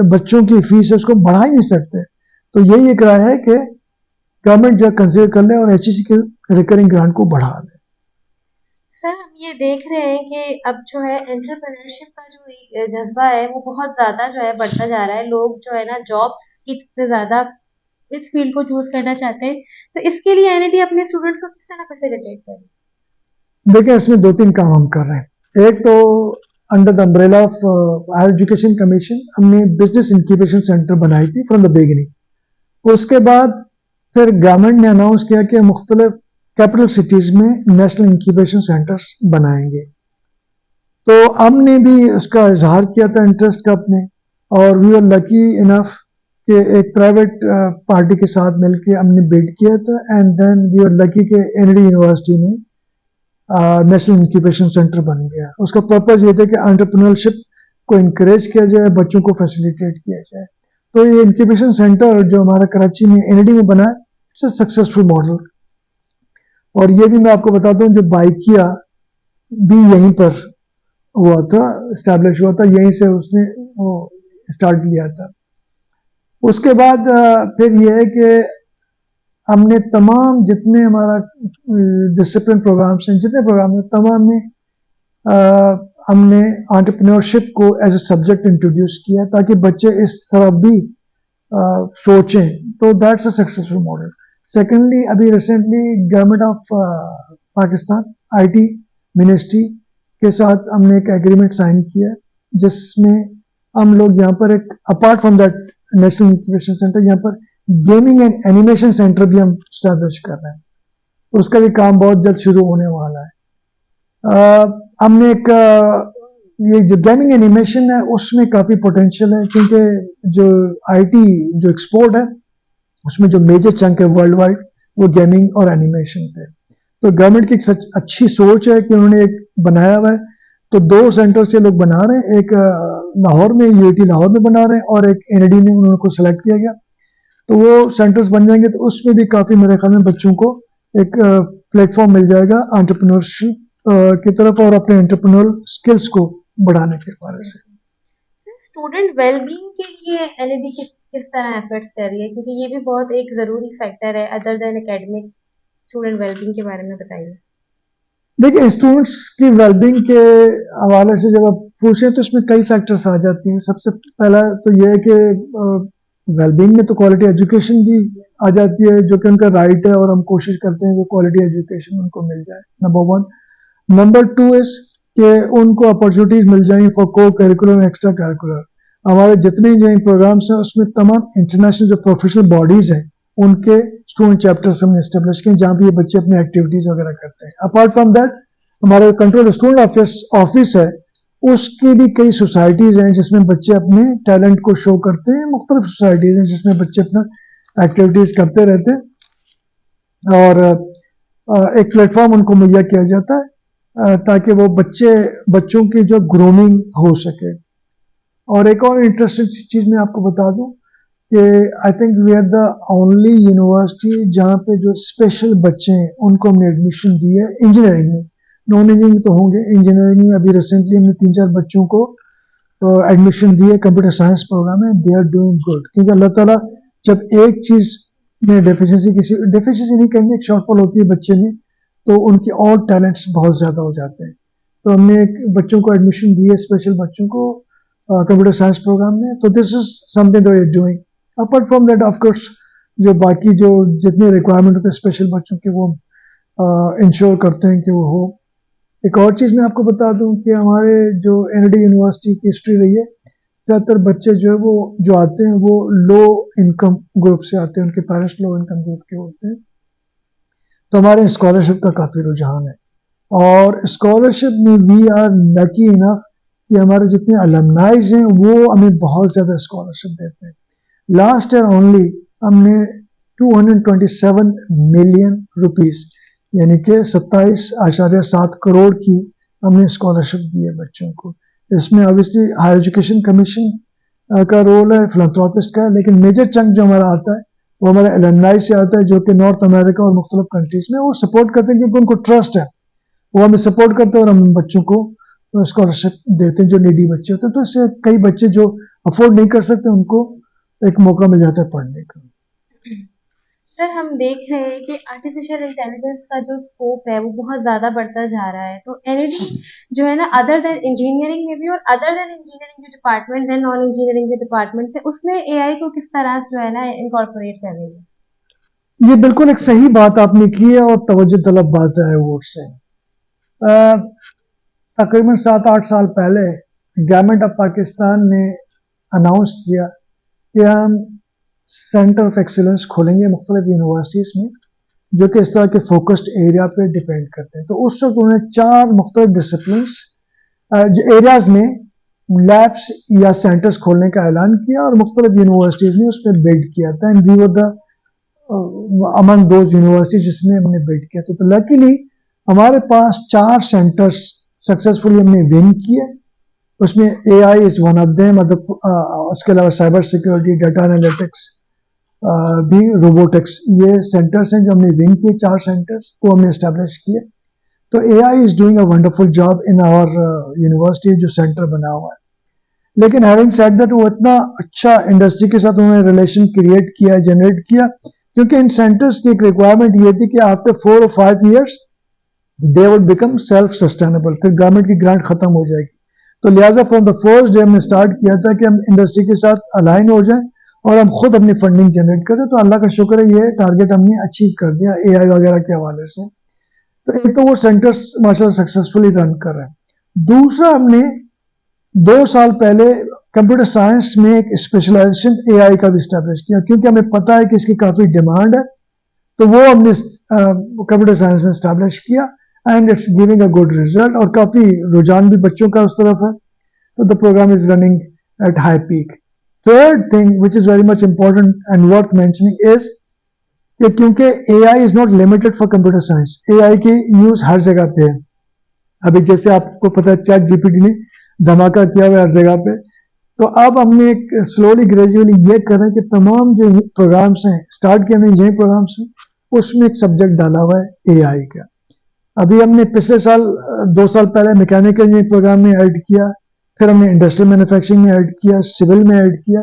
बच्चों की फीस है उसको बढ़ा ही नहीं सकते। तो यही एक राय है कि गवर्नमेंट जो कंसिडर कर ले और HEC के रिकरिंग ग्रांट को बढ़ा ले। सर हम ये देख रहे हैं कि अब जो है एंटरप्रेन्योरशिप का जो एक जज्बा है वो बहुत ज़्यादा जो है बढ़ता जा रहा है। लोग जो है ना जॉब्स की से ज़्यादा इस फील्ड को चूज करना चाहते हैं। तो इसके लिए एनईडी अपने स्टूडेंट्स को किस तरह फैसिलिटेट करें? देखिए इसमें 2-3 काम हम कर रहे हैं। एक तो under the umbrella of higher education commission हमने बिजनेस इंक्यूबेशन सेंटर बनाई थी फ्रॉम द बिगिनिंग। उसके बाद फिर गवर्नमेंट ने अनाउंस किया कि मुख्तलिफ कैपिटल सिटीज में नेशनल इंक्यूबेशन सेंटर्स बनाएंगे। तो हमने भी उसका इजहार किया था इंटरेस्ट का अपने, और वी आर लकी इनफ कि एक प्राइवेट पार्टी के साथ मिलकर हमने बिड किया था। And then we are lucky कि एनडी यूनिवर्सिटी में नेशनल इंक्यूबेशन सेंटर बन गया। उसका पर्पज ये था कि एंटरप्रेन्योरशिप को इनकरेज किया जाए, बच्चों को फैसिलिटेट किया जाए। तो ये इंक्यूबेशन सेंटर जो हमारा कराची में एनडी में बना है, इट्स अ सक्सेसफुल मॉडल। और ये भी मैं आपको बताता हूँ जो बाइकिया भी यहीं पर हुआ था, स्टैब्लिश हुआ था, यहीं से उसने वो स्टार्ट किया था। उसके बाद फिर यह है कि हमने तमाम जितने हमारा डिसिप्लिन प्रोग्राम्स हैं, जितने प्रोग्राम हैं, तमाम में हमने एंटरप्रेन्योरशिप को एज ए सब्जेक्ट इंट्रोड्यूस किया ताकि बच्चे इस तरह भी सोचें। तो that's a successful model. Secondly अभी recently government of Pakistan IT ministry के साथ हमने एक एग्रीमेंट साइन किया जिसमें हम लोग यहाँ पर एक apart from that national incubation centre यहाँ पर गेमिंग एंड एनिमेशन सेंटर भी हम स्टैब्लिश कर रहे हैं। उसका भी काम बहुत जल्द शुरू होने वाला है। हमने एक ये जो गेमिंग एनिमेशन है उसमें काफी पोटेंशियल है, क्योंकि जो IT जो एक्सपोर्ट है उसमें जो मेजर चंक है वर्ल्ड वाइड वो गेमिंग और एनिमेशन पे। तो गवर्नमेंट की एक अच्छी सोच है कि उन्होंने एक बनाया हुआ है। तो 2 सेंटर से लोग बना रहे हैं, एक लाहौर में UAT लाहौर में बना रहे हैं और एक ND में उनको सेलेक्ट किया गया। तो वो सेंटर्स बन जाएंगे तो उसमें भी काफी मेरे ख्याल में बच्चों को एक प्लेटफॉर्म मिल जाएगा एंटरप्रेन्योरशिप की तरफ और अपने एंटरप्रेन्योरल स्किल्स को बढ़ाने के बारे से। स्टूडेंट वेलबींग के लिए एनईडी किस तरह एफर्ट्स कर रही है, क्योंकि ये भी बहुत एक जरूरी फैक्टर है other than academic. Student wellbeing के बारे में बताइए। देखिए स्टूडेंट्स की वेलबींग के हवाले से जब आप पूछें तो इसमें कई फैक्टर्स आ जाती हैं। सबसे पहला तो यह है कि वेलबींग में तो क्वालिटी एजुकेशन भी आ जाती है जो कि उनका राइट है और हम कोशिश करते हैं कि क्वालिटी एजुकेशन उनको मिल जाए, नंबर 1। नंबर 2 इज कि उनको अपॉर्चुनिटीज मिल जाएंगी फॉर को करिकुलर एंड एक्स्ट्रा करिकुलर। हमारे जितने जो प्रोग्राम्स हैं उसमें तमाम इंटरनेशनल जो प्रोफेशनल बॉडीज हैं उनके स्टूडेंट चैप्टर्स हमने एस्टेब्लिश किए जहां भी ये बच्चे अपनी एक्टिविटीज वगैरह करते हैं। अपार्ट फ्रॉम दैट हमारे कंट्रोल स्टूडेंट ऑफिस है उसकी भी कई सोसाइटीज़ हैं जिसमें बच्चे अपने टैलेंट को शो करते हैं। मुख्तलिफ सोसाइटीज़ हैं जिसमें बच्चे अपना एक्टिविटीज़ करते रहते हैं और एक प्लेटफॉर्म उनको मुहैया किया जाता है ताकि वो बच्चों की जो ग्रूमिंग हो सके। और एक और इंटरेस्टिंग चीज़ मैं आपको बता दूं कि I think we are the only university जहाँ पे जो स्पेशल बच्चे हैं उनको हमने एडमिशन दी है इंजीनियरिंग में। नॉन इंजीनियरिंग तो होंगे, इंजीनियरिंग में अभी रिसेंटली हमने 3-4 बच्चों को एडमिशन दी है कंप्यूटर साइंस प्रोग्राम में। दे आर डूइंग गुड, क्योंकि अल्लाह ताला जब एक चीज़ में डेफिशिएंसी नहीं कहेंगे, एक शॉर्टफॉल होती है बच्चे में, तो उनके और टैलेंट्स बहुत ज़्यादा हो जाते हैं। तो हमने एक बच्चों को एडमिशन दी है, स्पेशल बच्चों को कंप्यूटर साइंस प्रोग्राम में। तो this is something that we are doing. Apart from that of course जो बाकी जो जितने रिक्वायरमेंट होते हैं स्पेशल बच्चों के वो इंश्योर करते हैं कि वो हो। एक और चीज़ मैं आपको बता दूं कि हमारे जो एनडी यूनिवर्सिटी की हिस्ट्री रही है, ज़्यादातर बच्चे जो है वो जो आते हैं वो लो इनकम ग्रुप से आते हैं, उनके पेरेंट्स लो इनकम ग्रुप के होते हैं। तो हमारे स्कॉलरशिप का काफ़ी रुझान है और स्कॉलरशिप में वी आर लकी इनफ कि हमारे जितने अलमनाइज हैं वो हमें बहुत ज़्यादा स्कॉलरशिप देते हैं। लास्ट ईयर ओनली हमने 227 मिलियन रुपीस यानी कि 27.7 करोड़ की हमने स्कॉलरशिप दी है बच्चों को। इसमें ऑब्वियसली हायर एजुकेशन कमीशन का रोल है, फिलैंथ्रोपिस्ट का, लेकिन मेजर चंक जो हमारा आता है वो हमारे एलमनाई से आता है जो कि नॉर्थ अमेरिका और मुख्तलिफ कंट्रीज में वो सपोर्ट करते हैं क्योंकि उनको ट्रस्ट है, वो हमें सपोर्ट करते हैं और हम बच्चों को स्कॉलरशिप देते हैं जो नीडी बच्चे होते हैं। तो इससे कई बच्चे जो अफोर्ड नहीं कर सकते उनको एक मौका मिल जाता है पढ़ने का। सर हम देख रहे हैं कि आर्टिफिशियल इंटेलिजेंस का जो स्कोप है वो बहुत ज़्यादा बढ़ता जा रहा है। तो एनईडी जो है ना अदर देन इंजीनियरिंग में भी और अदर देन इंजीनियरिंग जो डिपार्टमेंट्स हैं, नॉन इंजीनियरिंग जो डिपार्टमेंट्स हैं, उसमें एआई को किस तरह से जो है ना इनकॉर्पोरेट कर रही है? ये बिल्कुल एक सही बात आपने की है और तवज्जो तलब बात है वो से। तकरीबन 7-8 साल पहले गवर्नमेंट ऑफ पाकिस्तान ने अनाउंस किया कि हम सेंटर ऑफ एक्सीलेंस खोलेंगे मुख्तलिफ यूनिवर्सिटीज़ में जो कि इस तरह के फोकस्ड एरिया पे डिपेंड करते हैं। तो उस वक्त उन्होंने 4 मुख्तलिफ डिसिप्लिन्स एरियाज में लैब्स या सेंटर्स खोलने का ऐलान किया और मुख्तलिफ यूनिवर्सिटीज़ ने उस पर बिल्ड किया था and we were the among those universities जिसमें हमने बिल्ड किया। तो लकीली हमारे पास 4 सेंटर्स सक्सेसफुली हमने विन किए। उसमें AI is one of them, मतलब उसके अलावा साइबर सिक्योरिटी, डाटा एनालिटिक्स, भी रोबोटिक्स, ये सेंटर्स हैं जो हमने विन किए। 4 सेंटर्स को हमने इस्टेब्लिश किए। तो AI is doing a wonderful job in our university जो सेंटर बना हुआ है। लेकिन हैविंग सेड दैट वो इतना अच्छा इंडस्ट्री के साथ उन्होंने रिलेशन क्रिएट किया, जनरेट किया, क्योंकि इन सेंटर्स की एक रिक्वायरमेंट ये थी कि आफ्टर 4 और 5 years they would become self sustainable, फिर गवर्नमेंट की ग्रांट खत्म हो जाएगी। तो लिहाजा फ्रॉम द फर्स्ट डे हमने स्टार्ट किया था कि हम इंडस्ट्री के साथ अलाइन हो जाएं और हम खुद अपनी फंडिंग जनरेट करें। तो अल्लाह का शुक्र है ये टारगेट हमने अचीव कर दिया एआई वगैरह के हवाले से। तो एक तो वो सेंटर्स माशाल्लाह सक्सेसफुली रन कर रहे हैं। दूसरा, हमने 2 साल पहले कंप्यूटर साइंस में एक स्पेशलाइजेशन एआई का भी स्टैब्लिश किया, क्योंकि हमें पता है कि इसकी काफ़ी डिमांड है। तो वो हमने कंप्यूटर साइंस में स्टैब्लिश किया and it's giving a good result और काफ़ी रुझान भी बच्चों का उस तरफ है। तो the programme is running at high peak. Third thing which is very much important and worth mentioning is कि क्योंकि AI is not limited for computer science, AI की यूज़ हर जगह पे है। अभी जैसे आपको पता है चैट जीपीटी ने धमाका किया हुआ हर जगह पे। तो अब हमने एक स्लोली ग्रेजुअली ये कर रहे हैं कि तमाम जो प्रोग्राम्स हैं, स्टार्ट किए हमने इंजीनियरिंग प्रोग्राम्स हैं, उसमें एक सब्जेक्ट डाला हुआ है एआई का। अभी हमने पिछले साल 2 साल पहले मैकेनिकल इंजीनियरिंग प्रोग्राम में ऐड किया, फिर हमने इंडस्ट्रियल मैन्युफैक्चरिंग में ऐड किया, सिविल में ऐड किया।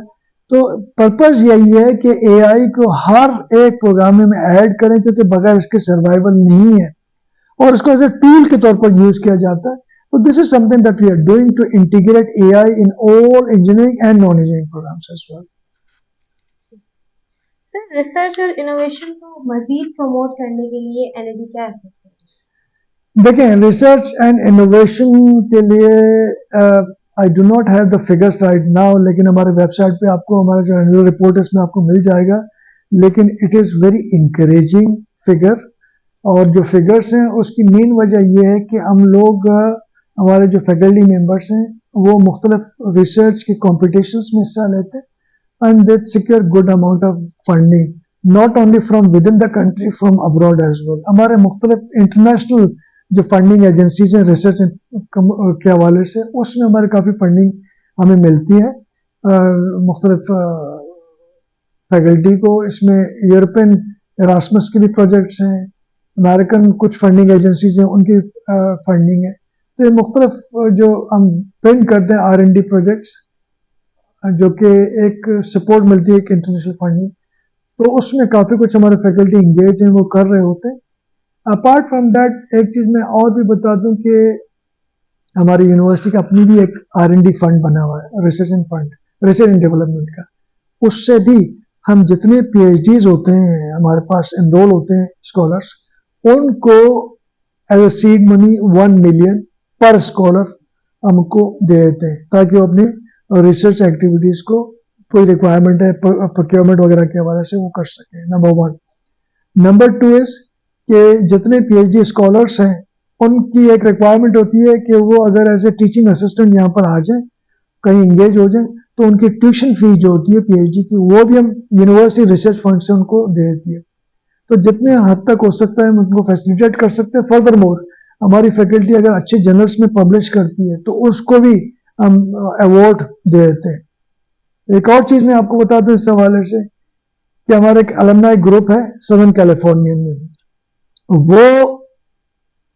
तो पर्पज़ यही है कि एआई को हर एक प्रोग्राम में ऐड करें, क्योंकि बगैर इसके सर्वाइवल नहीं है और इसको एज ए टूल के तौर पर यूज किया जाता है। तो this is something that we are doing to integrate AI in all engineering and non engineering programmes as well. Sir research और इनोवेशन को मजीद प्रमोट करने के लिए एनईडी क्या है? देखें, रिसर्च एंड इनोवेशन के लिए I do not have the figures right now, लेकिन हमारे वेबसाइट पे आपको हमारा जो एनुअल रिपोर्ट है इसमें आपको मिल जाएगा। लेकिन it is very encouraging figure, और जो फिगर्स हैं उसकी मेन वजह यह है कि हम लोग हमारे जो फैकल्टी मेंबर्स हैं वो मुख्तलिफ रिसर्च के कॉम्पिटिशन्स में हिस्सा लेते हैं and they secure good amount of funding not only from within the country from abroad as well. हमारे मुख्तलिफ इंटरनेशनल जो फंडिंग एजेंसीज हैं रिसर्च के हवाले से उसमें हमारे काफ़ी फंडिंग हमें मिलती है मुख्तलिफ फैकल्टी को। इसमें यूरोपियन एरास्मस के भी प्रोजेक्ट्स हैं, अमेरिकन कुछ फंडिंग एजेंसीज हैं उनकी फंडिंग है। तो ये मुख्तलिफ जो हम पेंट करते हैं R&D प्रोजेक्ट्स जो कि एक सपोर्ट मिलती है एक इंटरनेशनल फंडिंग, तो उसमें काफ़ी कुछ हमारे फैकल्टी इंगेज हैं, वो कर रहे होते हैं। अपार्ट फ्रॉम दैट एक चीज़ मैं और भी बता दूं कि हमारी यूनिवर्सिटी का अपनी भी एक R&D फंड बना हुआ है, रिसर्च एंड डेवलपमेंट का। उससे भी हम जितने PhDs होते हैं हमारे पास एनरोल होते हैं स्कॉलर्स, उनको as a seed money 1 million per scholar हमको दे देते हैं ताकि वो अपने रिसर्च एक्टिविटीज को कोई रिक्वायरमेंट है प्रोक्योरमेंट वगैरह के हवाले से वो कर सके। नंबर 1। नंबर 2 इज कि जितने PhD स्कॉलर्स हैं उनकी एक रिक्वायरमेंट होती है कि वो अगर एज ए टीचिंग असिस्टेंट यहाँ पर आ जाए, कहीं इंगेज हो जाए, तो उनकी ट्यूशन फी जो होती है PhD की वो भी हम यूनिवर्सिटी रिसर्च फंड से उनको दे देती है। तो जितने हद तक हो सकता है हम उनको फैसिलिटेट कर सकते हैं। फर्दर मोर हमारी फैकल्टी अगर अच्छे जर्नल्स में पब्लिश करती है तो उसको भी हम अवार्ड दे देते हैं। एक और चीज मैं आपको बता दूं इस हवाले से कि हमारा एक अलमनाई ग्रुप है सदर्न कैलिफोर्निया में, वो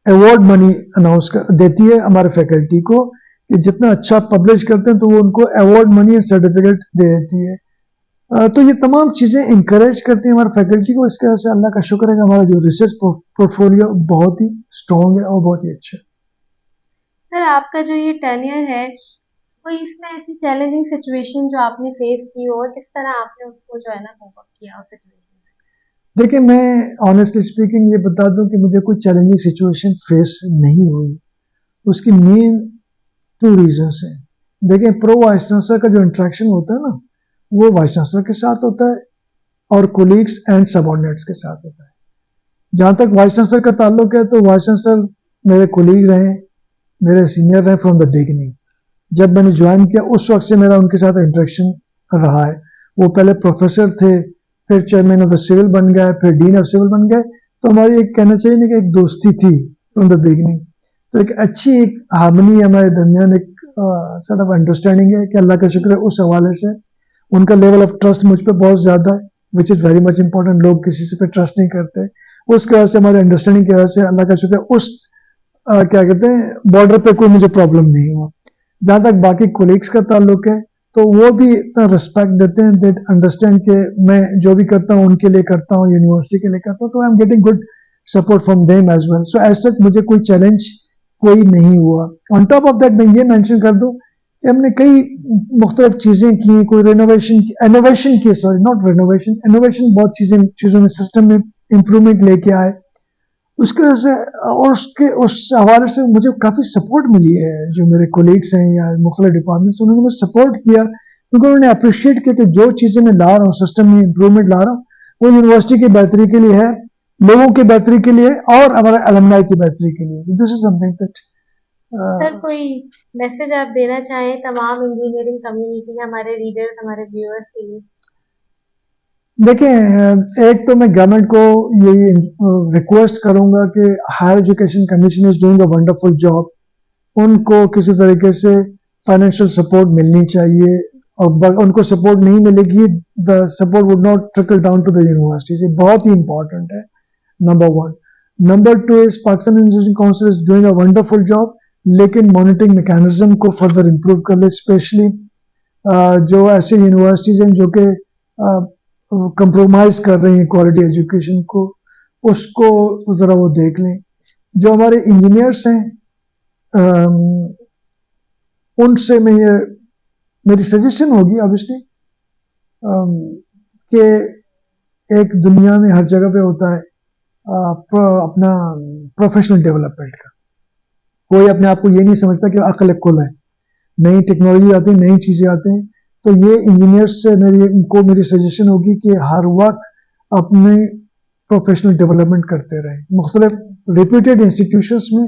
अवार्ड मनी अनाउंस देती है हमारे फैकल्टी को कि जितना अच्छा पब्लिश करते हैं तो वो उनको अवार्ड मनी एंड सर्टिफिकेट दे देती है। तो ये तमाम चीज़ें इंकरेज करती हैं हमारे फैकल्टी को। इसके वजह से अल्लाह का शुक्र है कि हमारा जो रिसर्च पोर्टफोलियो बहुत ही स्ट्रॉन्ग है और बहुत ही अच्छा है। सर आपका जो ये टेन्योर है, कोई इसमें ऐसी चैलेंजिंग सिचुएशन जो आपने फेस की हो और किस तरह आपने उसको जो है ना कोप अप किया उस सिचुएशन से? देखिए मैं ऑनेस्टली स्पीकिंग ये बता दूं कि मुझे कोई चैलेंजिंग सिचुएशन फेस नहीं हुई। उसकी मेन 2 रीजंस हैं। देखिए प्रो वाइस चांसलर का जो इंटरेक्शन होता है ना वो वाइस चांसलर के साथ होता है और कोलीग्स एंड सबऑर्डिनेट्स के साथ होता है। जहां तक वाइस चांसलर का ताल्लुक है तो वाइस चांसलर मेरे कोलीग रहे, मेरे सीनियर रहे फ्रॉम द बिगिनिंग। जब मैंने ज्वाइन किया उस वक्त से मेरा उनके साथ इंटरेक्शन रहा है। वो पहले प्रोफेसर थे, फिर चेयरमैन ऑफ द सिविल बन गए, फिर डीन ऑफ सिविल बन गए। तो हमारी एक कहना चाहिए ना कि एक दोस्ती थी फ्रॉम द बिगिनिंग। तो एक अच्छी एक हार्मनी हमारे दरमियान एक सॉर्ट ऑफ अंडरस्टैंडिंग है कि अल्लाह का शुक्र है उस हवाले से उनका लेवल ऑफ ट्रस्ट मुझ पर बहुत ज्यादा है, which is very much important. लोग किसी से पे ट्रस्ट नहीं करते, उसकी वजह से हमारे अंडरस्टैंडिंग की वजह से अल्लाह का शुक्र है उस क्या कहते हैं बॉर्डर पे कोई मुझे प्रॉब्लम नहीं हुआ। जहां तक बाकी कोलीग्स का ताल्लुक है तो वो भी इतना रिस्पेक्ट देते हैं, दे अंडरस्टैंड कि मैं जो भी करता हूँ उनके लिए करता हूँ, यूनिवर्सिटी के लिए करता हूँ, तो I am getting good support from them as well. So as such मुझे कोई चैलेंज कोई नहीं हुआ। ऑन टॉप ऑफ दैट मैं ये मेंशन कर दूं कि हमने कई मुख्तलिफ चीज़ें की, कोई इनोवेशन की, सॉरी नॉट रेनोवेशन, इनोवेशन बहुत चीज़ों में सिस्टम में इंप्रूवमेंट लेके आए। उसके वजह से और उस हवाले से मुझे काफ़ी सपोर्ट मिली है। जो मेरे कोलीग्स हैं या मुख्तलिफ डिपार्टमेंट्स उन्होंने मुझे सपोर्ट किया क्योंकि उन्होंने अप्रिशिएट किया कि जो चीज़ें मैं ला रहा हूँ सिस्टम में इंप्रूवमेंट ला रहा हूँ वो यूनिवर्सिटी की बेहतरी के लिए है, लोगों की बेहतरी के लिए और हमारे अलमनाई की बेहतरी के लिए। This is something that sir कोई मैसेज आप देना चाहें तमाम इंजीनियरिंग कम्युनिटी, हमारे रीडर्स, हमारे व्यूअर्स के लिए? देखें एक तो मैं गवर्नमेंट को यही रिक्वेस्ट करूंगा कि higher education commission is doing a wonderful job, उनको किसी तरीके से फाइनेंशियल सपोर्ट मिलनी चाहिए और उनको सपोर्ट नहीं मिलेगी the support would not trickle down to the universities. ये बहुत ही इंपॉर्टेंट है, number 1। Number 2 is Pakistan education council is doing a wonderful job, लेकिन मॉनिटरिंग मैकेनिज्म को फर्दर इंप्रूव कर ले, स्पेशली जो ऐसे यूनिवर्सिटीज हैं जो कि कंप्रोमाइज कर रही हैं क्वालिटी एजुकेशन को, उसको जरा वो देख लें। जो हमारे इंजीनियर्स हैं उनसे मैं ये मेरी सजेशन होगी ऑब्वियसली कि एक दुनिया में हर जगह पे होता है अपना प्रोफेशनल डेवलपमेंट का। कोई अपने आप को ये नहीं समझता कि अक्ल कुल है, नई टेक्नोलॉजी आती है, नई चीज़ें आती हैं। तो ये इंजीनियर्स से मेरी सजेशन होगी कि हर वक्त अपने प्रोफेशनल डेवलपमेंट करते रहें। मुख्तलिफ रेप्यूटेड इंस्टीट्यूशंस में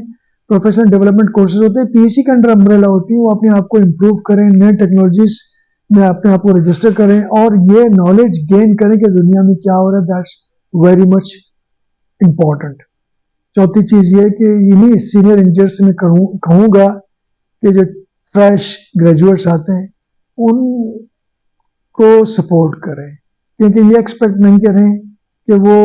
प्रोफेशनल डेवलपमेंट कोर्सेज होते हैं, पीएससी के अंडर अम्ब्रेला होती है। वो अपने आप को इम्प्रूव करें, नए टेक्नोलॉजीज में अपने आप को रजिस्टर करें और ये नॉलेज गेन करें कि दुनिया में क्या हो रहा है। That's very much important. चौथी चीज ये कि इन्हीं सीनियर इंजीनियर से मैं कहूँगा कि जो फ्रेश ग्रेजुएट्स आते हैं उनको सपोर्ट करें, क्योंकि ये एक्सपेक्ट नहीं करें कि वो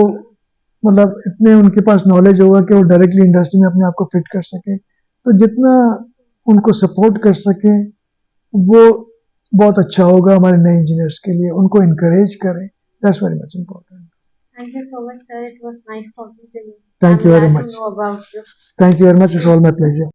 मतलब इतने उनके पास नॉलेज होगा कि वो डायरेक्टली इंडस्ट्री में अपने आप को फिट कर सके। तो जितना उनको सपोर्ट कर सके वो बहुत अच्छा होगा हमारे नए इंजीनियर्स के लिए। उनको इनकरेज करें, that's very much important. Thank you so much, sir. It was nice talking to you. Thank I'm you very glad to much. know about you. Thank you very much. It's all my pleasure.